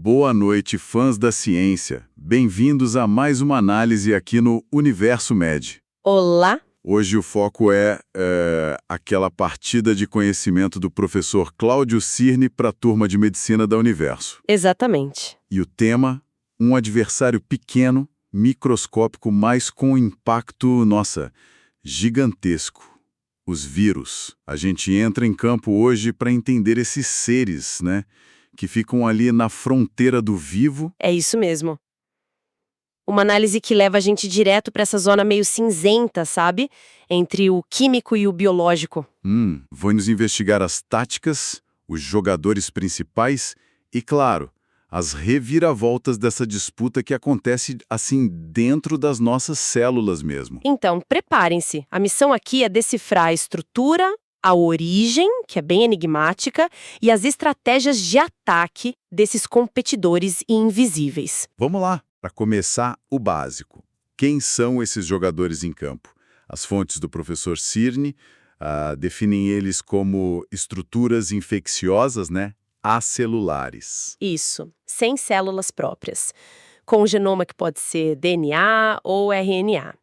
Boa noite, fãs da ciência. Bem-vindos a mais uma análise aqui no Universo Med. Olá! Hoje o foco é aquela partida de conhecimento do professor Cláudio Cirne para a turma de medicina da Universo. Exatamente. E o tema, um adversário pequeno, microscópico, mas com impacto, gigantesco. Os vírus. A gente entra em campo hoje para entender esses seres, né? Que ficam ali na fronteira do vivo. É isso mesmo. Uma análise que leva a gente direto para essa zona meio cinzenta, sabe? Entre o químico e o biológico. Vamos investigar as táticas, os jogadores principais e, claro, as reviravoltas dessa disputa que acontece, assim, dentro das nossas células mesmo. Então, preparem-se. A missão aqui é decifrar a estrutura, a origem, que é bem enigmática, e as estratégias de ataque desses competidores invisíveis. Vamos lá, para começar o básico. Quem são esses jogadores em campo? As fontes do professor Cirne definem eles como estruturas infecciosas, né? Acelulares. Isso, sem células próprias, com um genoma que pode ser DNA ou RNA.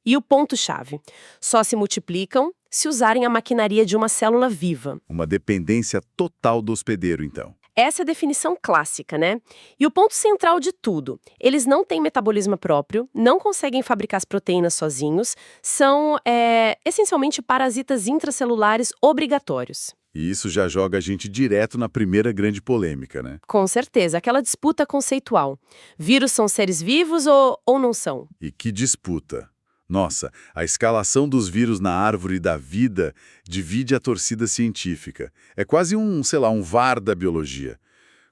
E o ponto-chave: só se multiplicam se usarem a maquinaria de uma célula viva. Uma dependência total do hospedeiro, então. Essa é a definição clássica, né? E o ponto central de tudo: eles não têm metabolismo próprio, não conseguem fabricar as proteínas sozinhos, são, essencialmente, parasitas intracelulares obrigatórios. E isso já joga a gente direto na primeira grande polêmica, né? Com certeza, aquela disputa conceitual. Vírus são seres vivos ou não são? E que disputa! Nossa, a escalação dos vírus na árvore da vida divide a torcida científica. É quase um VAR da biologia.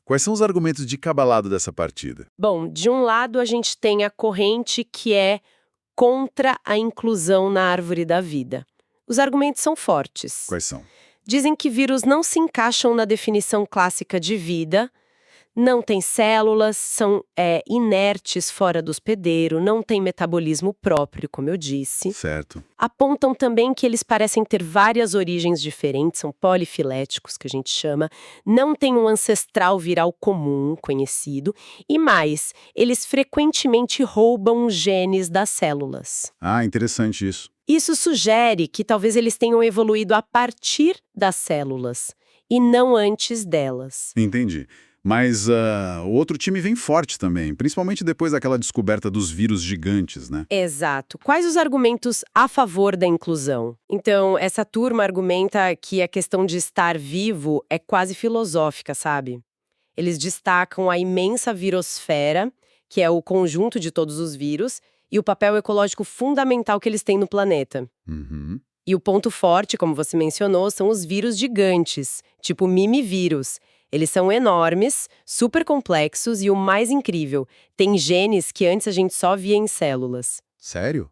Quais são os argumentos de cada lado dessa partida? Bom, de um lado a gente tem a corrente que é contra a inclusão na árvore da vida. Os argumentos são fortes. Quais são? Dizem que vírus não se encaixam na definição clássica de vida, não têm células, são inertes fora do hospedeiro, não têm metabolismo próprio, como eu disse. Certo. Apontam também que eles parecem ter várias origens diferentes, são polifiléticos, que a gente chama, não têm um ancestral viral comum, conhecido, e mais, eles frequentemente roubam genes das células. Ah, interessante isso. Isso sugere que talvez eles tenham evoluído a partir das células, e não antes delas. Entendi. Mas o outro time vem forte também, principalmente depois daquela descoberta dos vírus gigantes, né? Exato. Quais os argumentos a favor da inclusão? Então, essa turma argumenta que a questão de estar vivo é quase filosófica, sabe? Eles destacam a imensa virosfera, que é o conjunto de todos os vírus, e o papel ecológico fundamental que eles têm no planeta. Uhum. E o ponto forte, como você mencionou, são os vírus gigantes, tipo mimivírus. Eles são enormes, super complexos e o mais incrível, tem genes que antes a gente só via em células. Sério?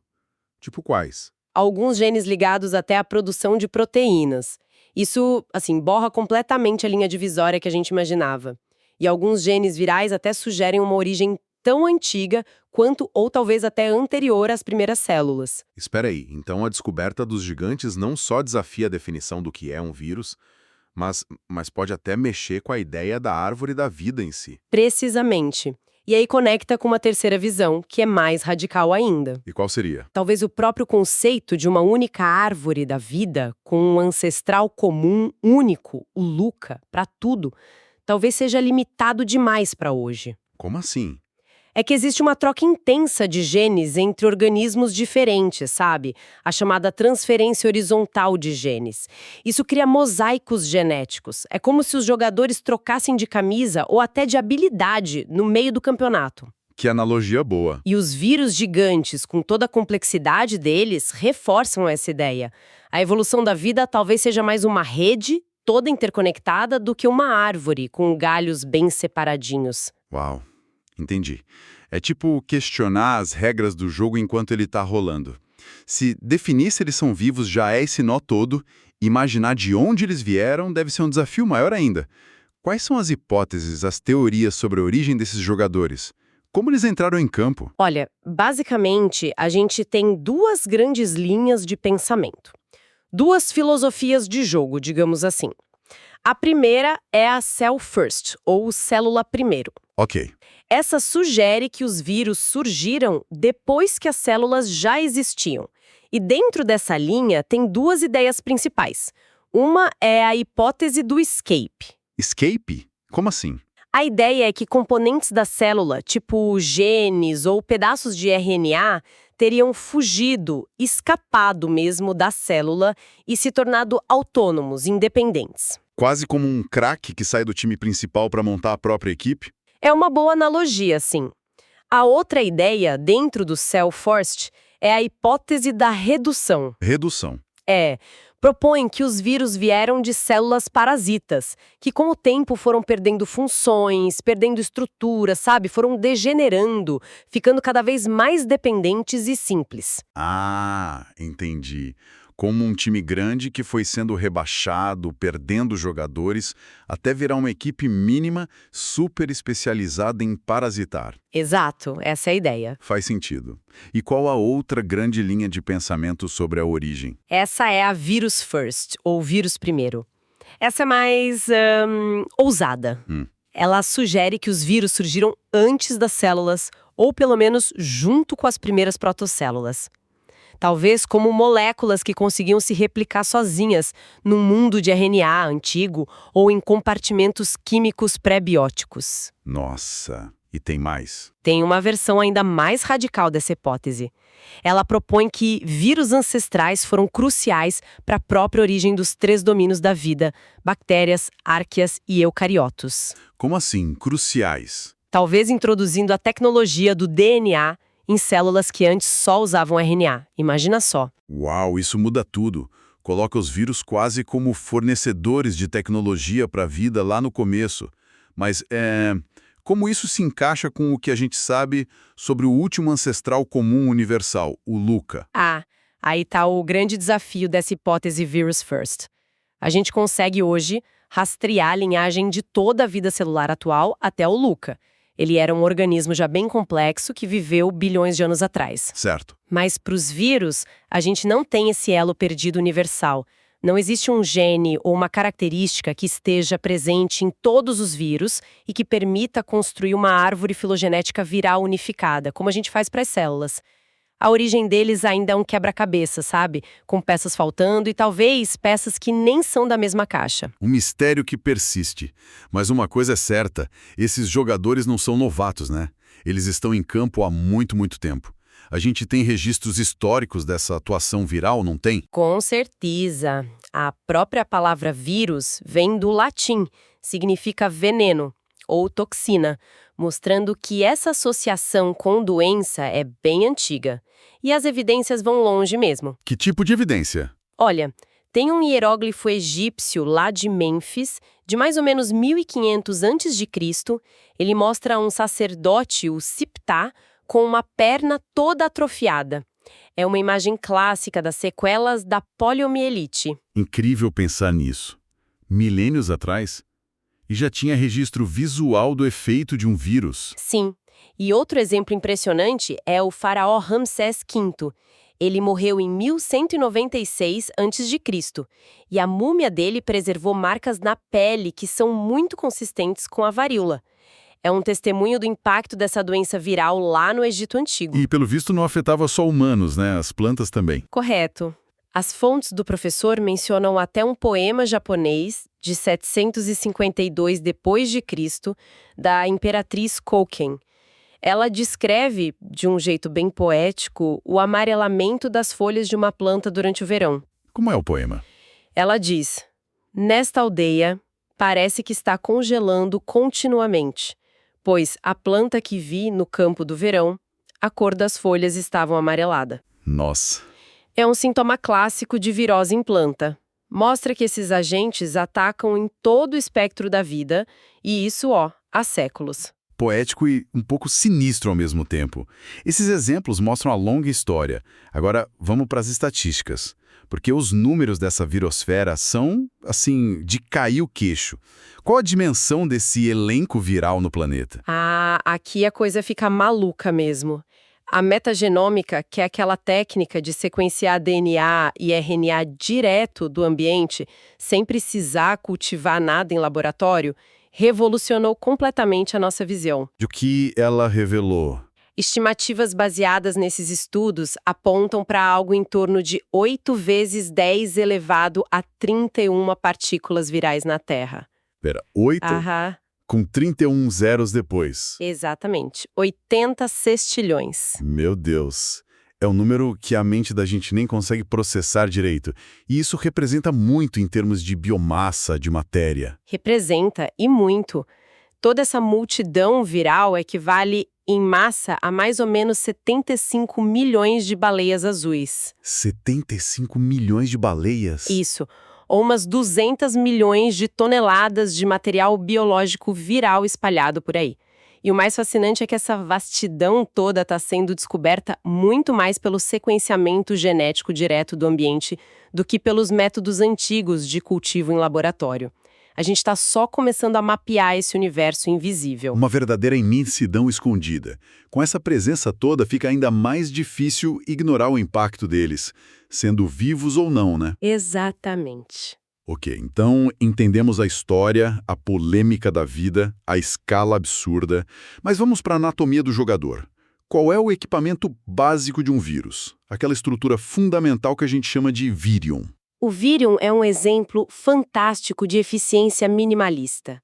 Tipo quais? Alguns genes ligados até à produção de proteínas. Isso, borra completamente a linha divisória que a gente imaginava. E alguns genes virais até sugerem uma origem tão antiga quanto ou talvez até anterior às primeiras células. Espera aí, então a descoberta dos gigantes não só desafia a definição do que é um vírus, mas pode até mexer com a ideia da árvore da vida em si. Precisamente. E aí conecta com uma terceira visão, que é mais radical ainda. E qual seria? Talvez o próprio conceito de uma única árvore da vida, com um ancestral comum único, o Luca, para tudo, talvez seja limitado demais para hoje. Como assim? É que existe uma troca intensa de genes entre organismos diferentes, sabe? A chamada transferência horizontal de genes. Isso cria mosaicos genéticos. É como se os jogadores trocassem de camisa ou até de habilidade no meio do campeonato. Que analogia boa. E os vírus gigantes, com toda a complexidade deles, reforçam essa ideia. A evolução da vida talvez seja mais uma rede toda interconectada do que uma árvore com galhos bem separadinhos. Uau, entendi. É tipo questionar as regras do jogo enquanto ele tá rolando. Se definir se eles são vivos já é esse nó todo, imaginar de onde eles vieram deve ser um desafio maior ainda. Quais são as hipóteses, as teorias sobre a origem desses jogadores? Como eles entraram em campo? Olha, basicamente, a gente tem duas grandes linhas de pensamento. Duas filosofias de jogo, digamos assim. A primeira é a cell first, ou célula primeiro. Ok. Essa sugere que os vírus surgiram depois que as células já existiam. E dentro dessa linha tem duas ideias principais. Uma é a hipótese do escape. Escape? Como assim? A ideia é que componentes da célula, tipo genes ou pedaços de RNA, teriam fugido, escapado mesmo da célula e se tornado autônomos, independentes. Quase como um craque que sai do time principal para montar a própria equipe? É uma boa analogia, sim. A outra ideia, dentro do cell first, é a hipótese da redução. Redução. Propõe que os vírus vieram de células parasitas, que com o tempo foram perdendo funções, perdendo estrutura, sabe? Foram degenerando, ficando cada vez mais dependentes e simples. Ah, entendi. Como um time grande que foi sendo rebaixado, perdendo jogadores, até virar uma equipe mínima, super especializada em parasitar. Exato, essa é a ideia. Faz sentido. E qual a outra grande linha de pensamento sobre a origem? Essa é a vírus first, ou vírus primeiro. Essa é mais ousada. Ela sugere que os vírus surgiram antes das células, ou pelo menos junto com as primeiras protocélulas. Talvez como moléculas que conseguiam se replicar sozinhas num mundo de RNA antigo ou em compartimentos químicos pré-bióticos. Nossa, e tem mais? Tem uma versão ainda mais radical dessa hipótese. Ela propõe que vírus ancestrais foram cruciais para a própria origem dos 3 domínios da vida: bactérias, árqueas e eucariotos. Como assim, cruciais? Talvez introduzindo a tecnologia do DNA em células que antes só usavam RNA. Imagina só. Uau, isso muda tudo. Coloca os vírus quase como fornecedores de tecnologia para a vida lá no começo. Mas, como isso se encaixa com o que a gente sabe sobre o último ancestral comum universal, o LUCA? Aí está o grande desafio dessa hipótese vírus first. A gente consegue hoje rastrear a linhagem de toda a vida celular atual até o LUCA. Ele era um organismo já bem complexo que viveu bilhões de anos atrás. Certo. Mas para os vírus, a gente não tem esse elo perdido universal. Não existe um gene ou uma característica que esteja presente em todos os vírus e que permita construir uma árvore filogenética viral unificada, como a gente faz para as células. A origem deles ainda é um quebra-cabeça, sabe? Com peças faltando e talvez peças que nem são da mesma caixa. Um mistério que persiste. Mas uma coisa é certa, esses jogadores não são novatos, né? Eles estão em campo há muito, muito tempo. A gente tem registros históricos dessa atuação viral, não tem? Com certeza. A própria palavra vírus vem do latim, significa veneno ou toxina, mostrando que essa associação com doença é bem antiga. E as evidências vão longe mesmo. Que tipo de evidência? Olha, tem um hieróglifo egípcio lá de Mênfis, de mais ou menos 1500 a.C. Ele mostra um sacerdote, o Siptah, com uma perna toda atrofiada. É uma imagem clássica das sequelas da poliomielite. Incrível pensar nisso. Milênios atrás? E já tinha registro visual do efeito de um vírus. Sim. E outro exemplo impressionante é o faraó Ramsés V. Ele morreu em 1196 a.C. E a múmia dele preservou marcas na pele que são muito consistentes com a varíola. É um testemunho do impacto dessa doença viral lá no Egito Antigo. E, pelo visto, não afetava só humanos, né? As plantas também. Correto. As fontes do professor mencionam até um poema japonês de 752 d.C., da imperatriz Kouken. Ela descreve, de um jeito bem poético, o amarelamento das folhas de uma planta durante o verão. Como é o poema? Ela diz: "Nesta aldeia, parece que está congelando continuamente, pois a planta que vi no campo do verão, a cor das folhas estava amarelada." Nossa. É um sintoma clássico de virose em planta. Mostra que esses agentes atacam em todo o espectro da vida, e isso, há séculos. Poético e um pouco sinistro ao mesmo tempo. Esses exemplos mostram a longa história. Agora, vamos para as estatísticas. Porque os números dessa virosfera são, assim, de cair o queixo. Qual a dimensão desse elenco viral no planeta? Aqui a coisa fica maluca mesmo. A metagenômica, que é aquela técnica de sequenciar DNA e RNA direto do ambiente, sem precisar cultivar nada em laboratório, revolucionou completamente a nossa visão. De o que ela revelou? Estimativas baseadas nesses estudos apontam para algo em torno de 8 vezes 10 elevado a 31 partículas virais na Terra. Pera, 8 Aham, com 31 zeros depois. exatamente. 80 sextilhões. Meu Deus. É um número que a mente da gente nem consegue processar direito. E isso representa muito em termos de biomassa, de matéria. Representa, e muito. Toda essa multidão viral equivale, em massa, a mais ou menos 75 milhões de baleias azuis. 75 milhões de baleias? Isso, ou umas 200 milhões de toneladas de material biológico viral espalhado por aí. E o mais fascinante é que essa vastidão toda está sendo descoberta muito mais pelo sequenciamento genético direto do ambiente do que pelos métodos antigos de cultivo em laboratório. A gente está só começando a mapear esse universo invisível. Uma verdadeira imensidão escondida. Com essa presença toda, fica ainda mais difícil ignorar o impacto deles, sendo vivos ou não, né? Exatamente. Ok, então entendemos a história, a polêmica da vida, a escala absurda, mas vamos para a anatomia do jogador. Qual é o equipamento básico de um vírus? Aquela estrutura fundamental que a gente chama de vírion. O vírion é um exemplo fantástico de eficiência minimalista.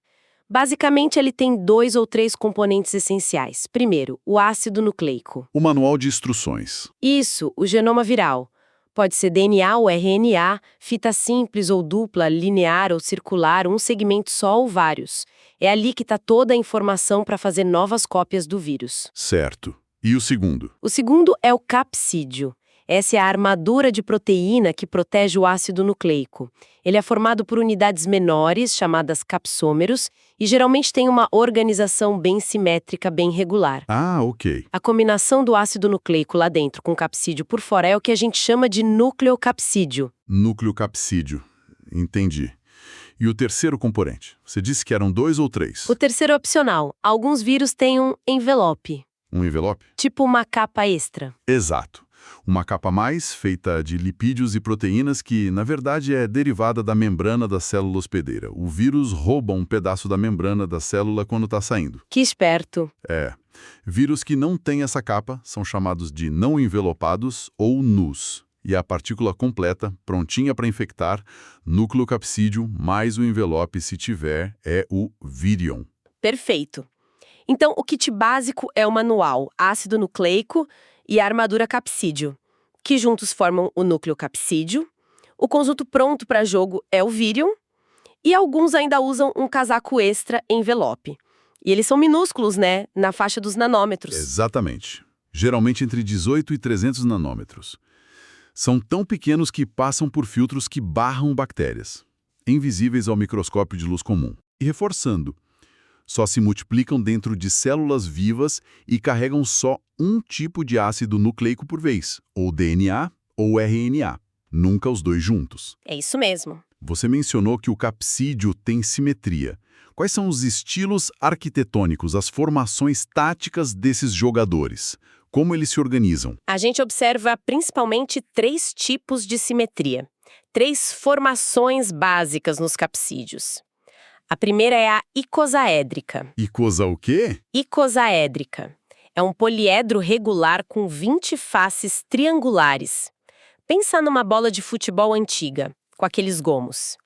Basicamente, ele tem 2 ou 3 componentes essenciais. Primeiro, o ácido nucleico. O manual de instruções. Isso, o genoma viral. Pode ser DNA ou RNA, fita simples ou dupla, linear ou circular, um segmento só ou vários. É ali que está toda a informação para fazer novas cópias do vírus. Certo. E o segundo? O segundo é o capsídio. Essa é a armadura de proteína que protege o ácido nucleico. Ele é formado por unidades menores, chamadas capsômeros, e geralmente tem uma organização bem simétrica, bem regular. Ah, ok. A combinação do ácido nucleico lá dentro com o capsídio por fora é o que a gente chama de nucleocapsídio. Núcleo capsídeo. Entendi. E o terceiro componente? Você disse que eram 2 ou 3? O terceiro é opcional. Alguns vírus têm um envelope, Um envelope? tipo uma capa extra. Exato. Uma capa a mais, feita de lipídios e proteínas que, na verdade, é derivada da membrana da célula hospedeira. O vírus rouba um pedaço da membrana da célula quando está saindo. Que esperto. É. Vírus que não têm essa capa são chamados de não envelopados ou NUs. E a partícula completa, prontinha para infectar, núcleo capsídeo mais o envelope, se tiver, é o vírion. Perfeito. Então, o kit básico é o manual, ácido nucleico e a armadura capsídio, que juntos formam o núcleo capsídio. O conjunto pronto para jogo é o vírion, e alguns ainda usam um casaco extra envelope. E eles são minúsculos, né? Na faixa dos nanômetros. Exatamente. Geralmente entre 18 e 300 nanômetros. São tão pequenos que passam por filtros que barram bactérias, invisíveis ao microscópio de luz comum. E reforçando, só se multiplicam dentro de células vivas e carregam só um tipo de ácido nucleico por vez, ou DNA ou RNA, nunca os dois juntos. É isso mesmo. Você mencionou que o capsídio tem simetria. Quais são os estilos arquitetônicos, as formações táticas desses jogadores? Como eles se organizam? A gente observa principalmente 3 tipos de simetria, 3 formações básicas nos capsídeos. A primeira é a icosaédrica. Icosa o quê? Icosaédrica. É um poliedro regular com 20 faces triangulares. Pensa numa bola de futebol antiga, com aqueles gomos.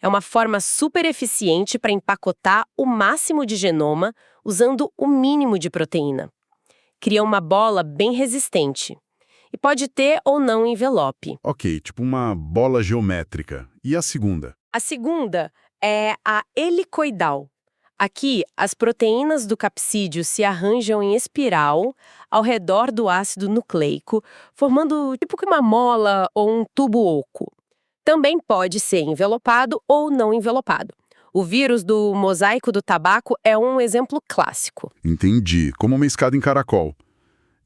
É uma forma super eficiente para empacotar o máximo de genoma usando o mínimo de proteína. Cria uma bola bem resistente. E pode ter ou não envelope. Ok, tipo uma bola geométrica. E a segunda? A segunda é a helicoidal. Aqui, as proteínas do capsídio se arranjam em espiral ao redor do ácido nucleico, formando tipo que uma mola ou um tubo oco. Também pode ser envelopado ou não envelopado. O vírus do mosaico do tabaco é um exemplo clássico. Entendi, como uma escada em caracol.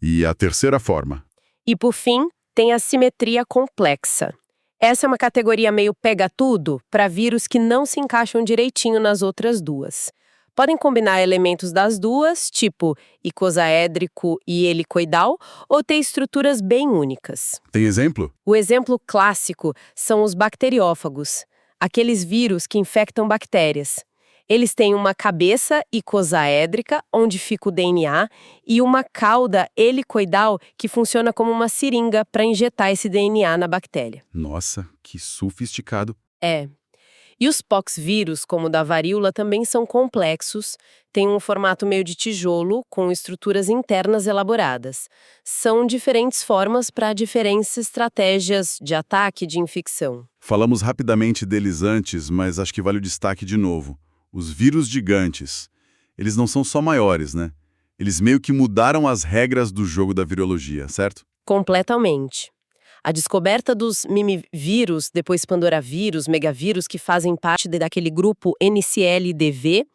E a terceira forma? E, por fim, tem a simetria complexa. Essa é uma categoria meio pega-tudo para vírus que não se encaixam direitinho nas outras duas. Podem combinar elementos das duas, tipo icosaédrico e helicoidal, ou ter estruturas bem únicas. Tem exemplo? O exemplo clássico são os bacteriófagos, aqueles vírus que infectam bactérias. Eles têm uma cabeça icosaédrica, onde fica o DNA, e uma cauda helicoidal que funciona como uma seringa para injetar esse DNA na bactéria. Nossa, que sofisticado. É. E os poxvírus, como o da varíola, também são complexos, têm um formato meio de tijolo, com estruturas internas elaboradas. São diferentes formas para diferentes estratégias de ataque e de infecção. Falamos rapidamente deles antes, mas acho que vale o destaque de novo. Os vírus gigantes. Eles não são só maiores, né? Eles meio que mudaram as regras do jogo da virologia, certo? Completamente. A descoberta dos mimivírus, depois pandorávírus, megavírus, que fazem parte daquele grupo NCL-DV,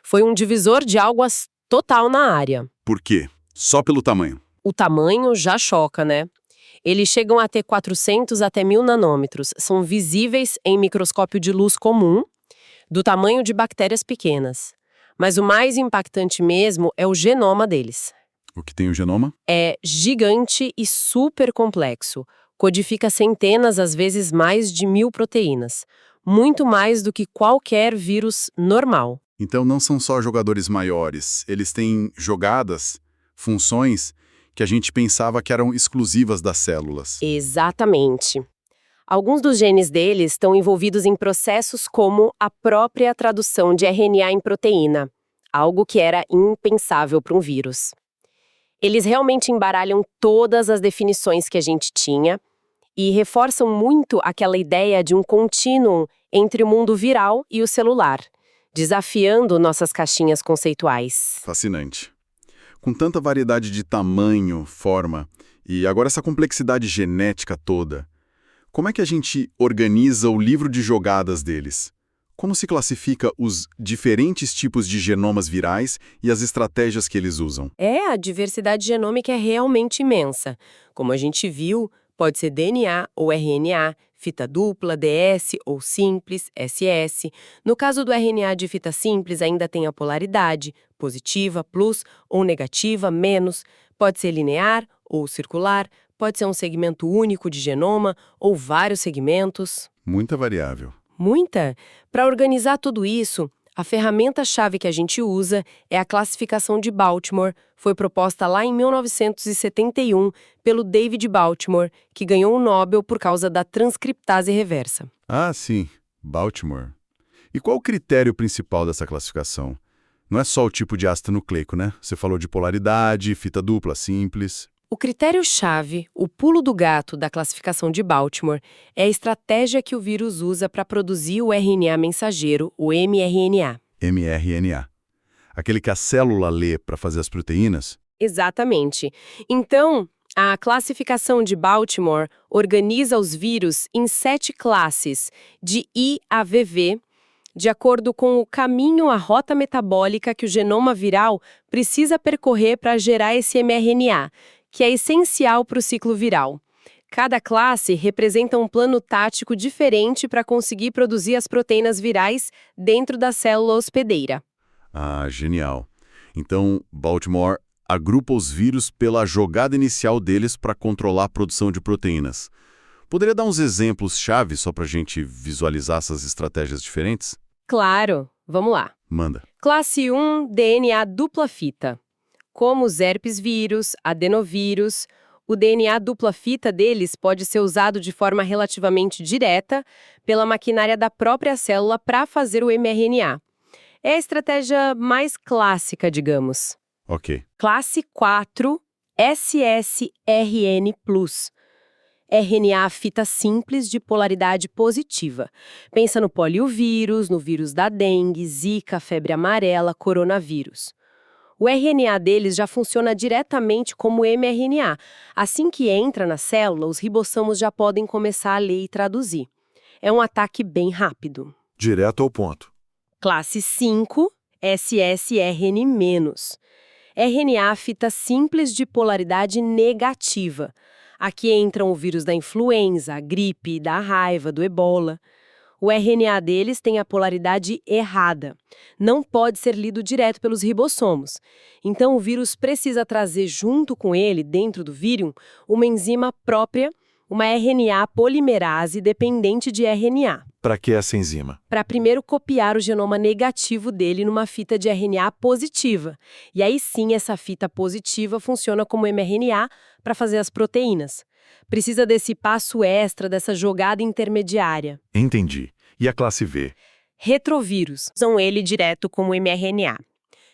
foi um divisor de águas total na área. Por quê? Só pelo tamanho. O tamanho já choca, né? Eles chegam a ter 400 até 1000 nanômetros, são visíveis em microscópio de luz comum, do tamanho de bactérias pequenas. Mas o mais impactante mesmo é o genoma deles. O que tem o genoma? É gigante e super complexo. Codifica centenas, às vezes mais de 1000 proteínas. Muito mais do que qualquer vírus normal. Então não são só jogadores maiores, eles têm jogadas, funções que a gente pensava que eram exclusivas das células. Exatamente. Alguns dos genes deles estão envolvidos em processos como a própria tradução de RNA em proteína, algo que era impensável para um vírus. Eles realmente embaralham todas as definições que a gente tinha e reforçam muito aquela ideia de um contínuo entre o mundo viral e o celular, desafiando nossas caixinhas conceituais. Fascinante. Com tanta variedade de tamanho, forma e agora essa complexidade genética toda, como é que a gente organiza o livro de jogadas deles? Como se classifica os diferentes tipos de genomas virais e as estratégias que eles usam? A diversidade genômica é realmente imensa. Como a gente viu, pode ser DNA ou RNA, fita dupla, DS ou simples, SS. No caso do RNA de fita simples, ainda tem a polaridade, positiva, plus, ou negativa, menos. Pode ser linear ou circular, pode ser um segmento único de genoma ou vários segmentos. Muita variável. Muita? Para organizar tudo isso, a ferramenta-chave que a gente usa é a classificação de Baltimore. Foi proposta lá em 1971 pelo David Baltimore, que ganhou o Nobel por causa da transcriptase reversa. Ah, sim. Baltimore. E qual o critério principal dessa classificação? Não é só o tipo de ácido nucleico, né? Você falou de polaridade, fita dupla, simples. O critério-chave, o pulo do gato da classificação de Baltimore, é a estratégia que o vírus usa para produzir o RNA mensageiro, o mRNA. mRNA. Aquele que a célula lê para fazer as proteínas? Exatamente. Então, a classificação de Baltimore organiza os vírus em 7 classes, de I a VV, de acordo com o caminho, a rota metabólica que o genoma viral precisa percorrer para gerar esse mRNA, que é essencial para o ciclo viral. Cada classe representa um plano tático diferente para conseguir produzir as proteínas virais dentro da célula hospedeira. Ah, genial. Então, Baltimore agrupa os vírus pela jogada inicial deles para controlar a produção de proteínas. Poderia dar uns exemplos-chave só para a gente visualizar essas estratégias diferentes? Claro, vamos lá. Manda. Classe 1, DNA dupla fita. Como os herpes vírus, adenovírus, o DNA dupla fita deles pode ser usado de forma relativamente direta pela maquinária da própria célula para fazer o mRNA. É a estratégia mais clássica, Ok. Classe 4, SSRN+. RNA fita simples de polaridade positiva. Pensa no poliovírus, no vírus da dengue, zika, febre amarela, coronavírus. O RNA deles já funciona diretamente como mRNA. Assim que entra na célula, os ribossomos já podem começar a ler e traduzir. É um ataque bem rápido. Direto ao ponto. Classe 5, SSRN-. RNA fita simples de polaridade negativa. Aqui entram o vírus da influenza, a gripe, da raiva, do ebola. O RNA deles tem a polaridade errada. Não pode ser lido direto pelos ribossomos. Então, o vírus precisa trazer junto com ele, dentro do vírion, uma enzima própria, uma RNA polimerase dependente de RNA. Para que essa enzima? Para primeiro copiar o genoma negativo dele numa fita de RNA positiva. E aí sim, essa fita positiva funciona como mRNA para fazer as proteínas. Precisa desse passo extra, dessa jogada intermediária. Entendi. E a classe V? Retrovírus usam ele direto como mRNA.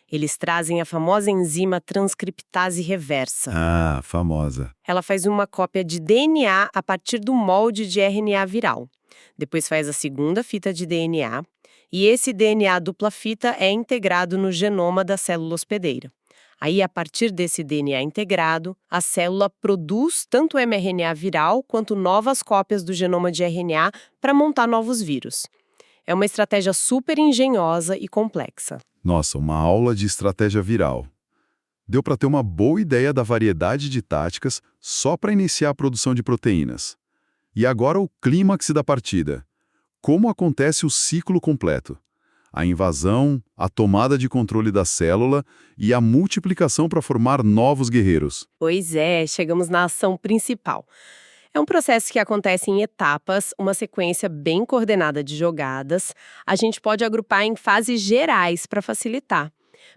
Eles trazem a famosa enzima transcriptase reversa. Ah, famosa. Ela faz uma cópia de DNA a partir do molde de RNA viral. Depois faz a segunda fita de DNA, e esse DNA dupla fita é integrado no genoma da célula hospedeira. Aí, a partir desse DNA integrado, a célula produz tanto mRNA viral quanto novas cópias do genoma de RNA para montar novos vírus. É uma estratégia super engenhosa e complexa. Nossa, uma aula de estratégia viral. Deu para ter uma boa ideia da variedade de táticas só para iniciar a produção de proteínas. E agora o clímax da partida. Como acontece o ciclo completo? A invasão, a tomada de controle da célula e a multiplicação para formar novos guerreiros. Pois é, chegamos na ação principal. É um processo que acontece em etapas, uma sequência bem coordenada de jogadas. A gente pode agrupar em fases gerais para facilitar.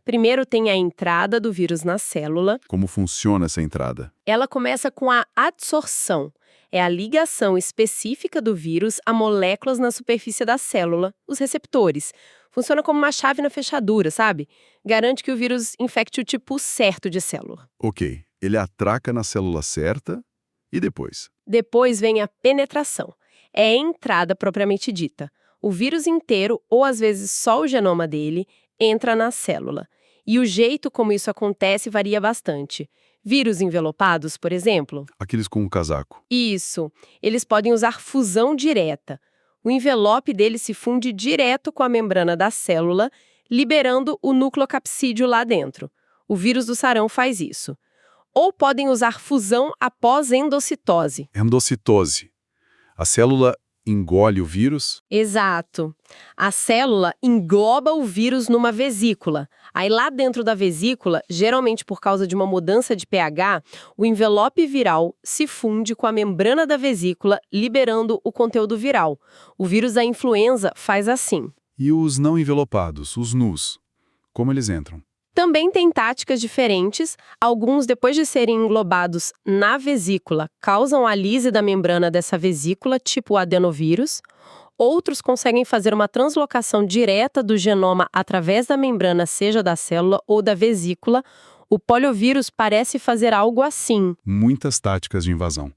Primeiro tem a entrada do vírus na célula. Como funciona essa entrada? Ela começa com a adsorção. É a ligação específica do vírus a moléculas na superfície da célula, os receptores. Funciona como uma chave na fechadura, sabe? Garante que o vírus infecte o tipo certo de célula. Ok, ele atraca na célula certa e depois? Depois vem a penetração. É a entrada propriamente dita. O vírus inteiro, ou às vezes só o genoma dele, entra na célula. E o jeito como isso acontece varia bastante. Vírus envelopados, por exemplo? Aqueles com o casaco. Isso. Eles podem usar fusão direta. O envelope dele se funde direto com a membrana da célula, liberando o nucleocapsídeo lá dentro. O vírus do sarão faz isso. Ou podem usar fusão após endocitose. Endocitose. A célula engole o vírus? Exato. A célula engloba o vírus numa vesícula. Aí lá dentro da vesícula, geralmente por causa de uma mudança de pH, o envelope viral se funde com a membrana da vesícula, liberando o conteúdo viral. O vírus da influenza faz assim. E os não envelopados, os nus? Como eles entram? Também tem táticas diferentes. Alguns, depois de serem englobados na vesícula, causam a lise da membrana dessa vesícula, tipo o adenovírus. Outros conseguem fazer uma translocação direta do genoma através da membrana, seja da célula ou da vesícula. O poliovírus parece fazer algo assim. Muitas táticas de invasão.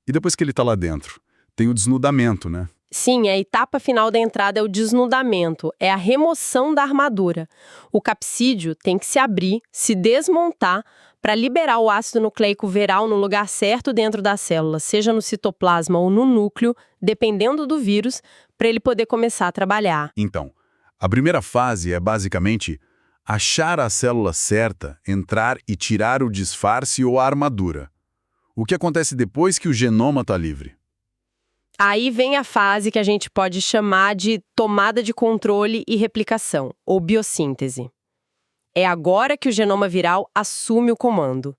E depois que ele está lá dentro, tem o desnudamento, né? Sim, a etapa final da entrada é o desnudamento, é a remoção da armadura. O capsídeo tem que se abrir, se desmontar, para liberar o ácido nucleico viral no lugar certo dentro da célula, seja no citoplasma ou no núcleo, dependendo do vírus, para ele poder começar a trabalhar. Então, a primeira fase é basicamente achar a célula certa, entrar e tirar o disfarce ou a armadura. O que acontece depois que o genoma está livre? Aí vem a fase que a gente pode chamar de tomada de controle e replicação, ou biossíntese. É agora que o genoma viral assume o comando.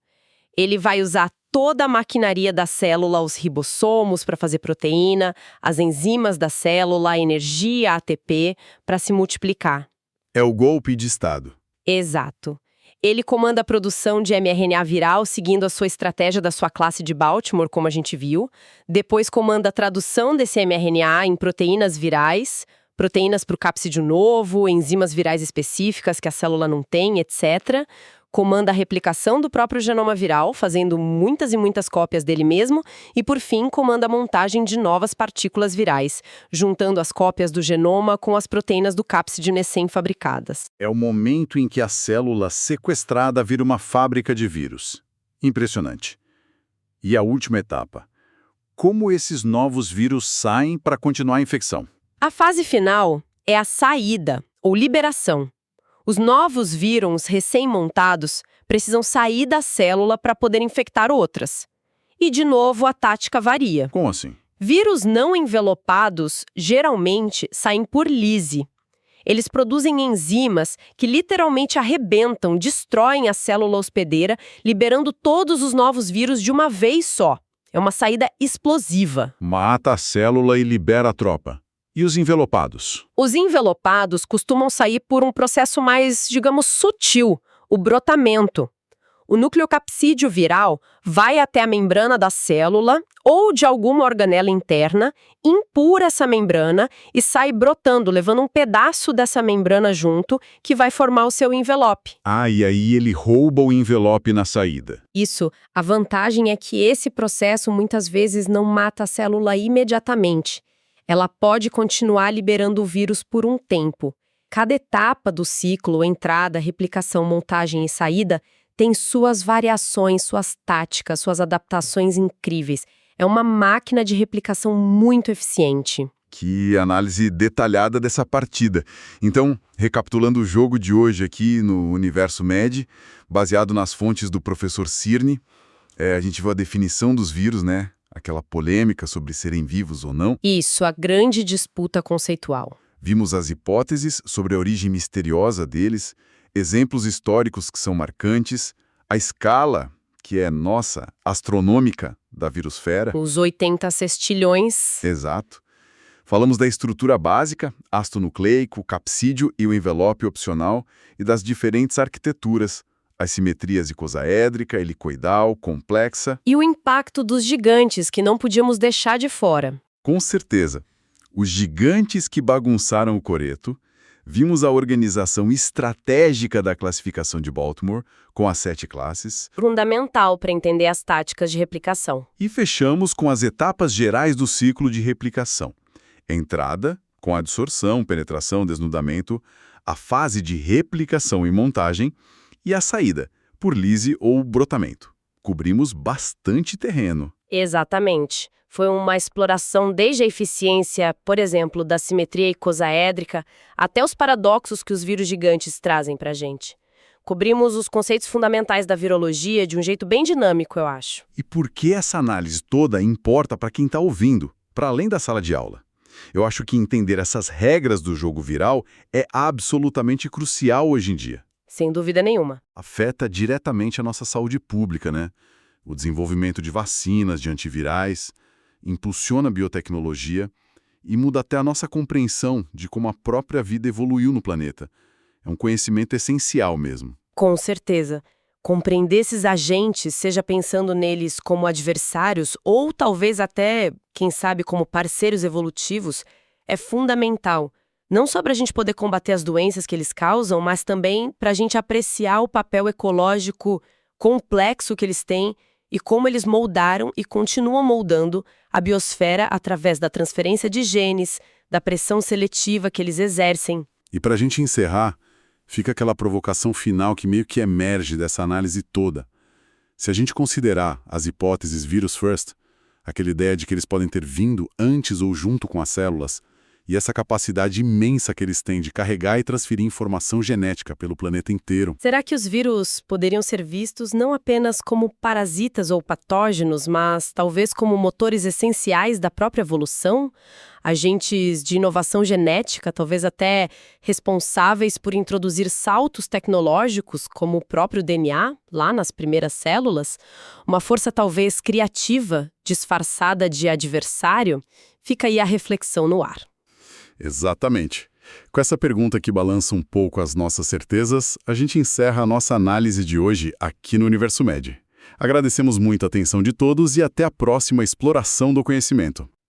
Ele vai usar toda a maquinaria da célula, os ribossomos para fazer proteína, as enzimas da célula, a energia, a ATP, para se multiplicar. É o golpe de estado. Exato. Ele comanda a produção de mRNA viral seguindo a sua estratégia da sua classe de Baltimore, como a gente viu. Depois comanda a tradução desse mRNA em proteínas virais, proteínas para o capsídeo novo, enzimas virais específicas que a célula não tem, etc. Comanda a replicação do próprio genoma viral, fazendo muitas e muitas cópias dele mesmo. E, por fim, comanda a montagem de novas partículas virais, juntando as cópias do genoma com as proteínas do capsídeo recém-fabricadas. É o momento em que a célula sequestrada vira uma fábrica de vírus. Impressionante. E a última etapa. Como esses novos vírus saem para continuar a infecção? A fase final é a saída, ou liberação. Os novos vírus recém-montados precisam sair da célula para poder infectar outras. E, de novo, a tática varia. Como assim? Vírus não envelopados geralmente saem por lise. Eles produzem enzimas que literalmente arrebentam, destroem a célula hospedeira, liberando todos os novos vírus de uma vez só. É uma saída explosiva. Mata a célula e libera a tropa. E os envelopados? Os envelopados costumam sair por um processo mais, digamos, sutil, o brotamento. O nucleocapsídeo viral vai até a membrana da célula ou de alguma organela interna, impura essa membrana e sai brotando, levando um pedaço dessa membrana junto, que vai formar o seu envelope. Ah, e aí ele rouba o envelope na saída. Isso, a vantagem é que esse processo muitas vezes não mata a célula imediatamente. Ela pode continuar liberando o vírus por um tempo. Cada etapa do ciclo, entrada, replicação, montagem e saída, tem suas variações, suas táticas, suas adaptações incríveis. É uma máquina de replicação muito eficiente. Que análise detalhada dessa partida. Então, recapitulando o jogo de hoje aqui no Universo Med, baseado nas fontes do professor Cirne, a gente viu a definição dos vírus, né? Aquela polêmica sobre serem vivos ou não. Isso, a grande disputa conceitual. Vimos as hipóteses sobre a origem misteriosa deles, exemplos históricos que são marcantes, a escala, que é, nossa, astronômica da virusfera. Os 80 sextilhões. Exato. Falamos da estrutura básica, ácido nucleico, capsídeo e o envelope opcional, e das diferentes arquiteturas, as simetrias icosaédrica, helicoidal, complexa. E o impacto dos gigantes, que não podíamos deixar de fora. Com certeza. Os gigantes que bagunçaram o coreto. Vimos a organização estratégica da classificação de Baltimore, com as 7 classes. Fundamental para entender as táticas de replicação. E fechamos com as etapas gerais do ciclo de replicação. Entrada, com adsorção, penetração, desnudamento, a fase de replicação e montagem, e a saída, por lise ou brotamento. Cobrimos bastante terreno. Exatamente. Foi uma exploração desde a eficiência, por exemplo, da simetria icosaédrica, até os paradoxos que os vírus gigantes trazem para a gente. Cobrimos os conceitos fundamentais da virologia de um jeito bem dinâmico, eu acho. E por que essa análise toda importa para quem está ouvindo, para além da sala de aula? Eu acho que entender essas regras do jogo viral é absolutamente crucial hoje em dia. Sem dúvida nenhuma. Afeta diretamente a nossa saúde pública, né? O desenvolvimento de vacinas, de antivirais, impulsiona a biotecnologia e muda até a nossa compreensão de como a própria vida evoluiu no planeta. É um conhecimento essencial mesmo. Com certeza. Compreender esses agentes, seja pensando neles como adversários ou talvez até, quem sabe, como parceiros evolutivos, é fundamental. Não só para a gente poder combater as doenças que eles causam, mas também para a gente apreciar o papel ecológico complexo que eles têm e como eles moldaram e continuam moldando a biosfera através da transferência de genes, da pressão seletiva que eles exercem. E para a gente encerrar, fica aquela provocação final que meio que emerge dessa análise toda. Se a gente considerar as hipóteses vírus first, aquela ideia de que eles podem ter vindo antes ou junto com as células, e essa capacidade imensa que eles têm de carregar e transferir informação genética pelo planeta inteiro. Será que os vírus poderiam ser vistos não apenas como parasitas ou patógenos, mas talvez como motores essenciais da própria evolução? Agentes de inovação genética, talvez até responsáveis por introduzir saltos tecnológicos, como o próprio DNA, lá nas primeiras células? Uma força talvez criativa, disfarçada de adversário? Fica aí a reflexão no ar. Exatamente. Com essa pergunta que balança um pouco as nossas certezas, a gente encerra a nossa análise de hoje aqui no Universo Med. Agradecemos muito a atenção de todos e até a próxima exploração do conhecimento.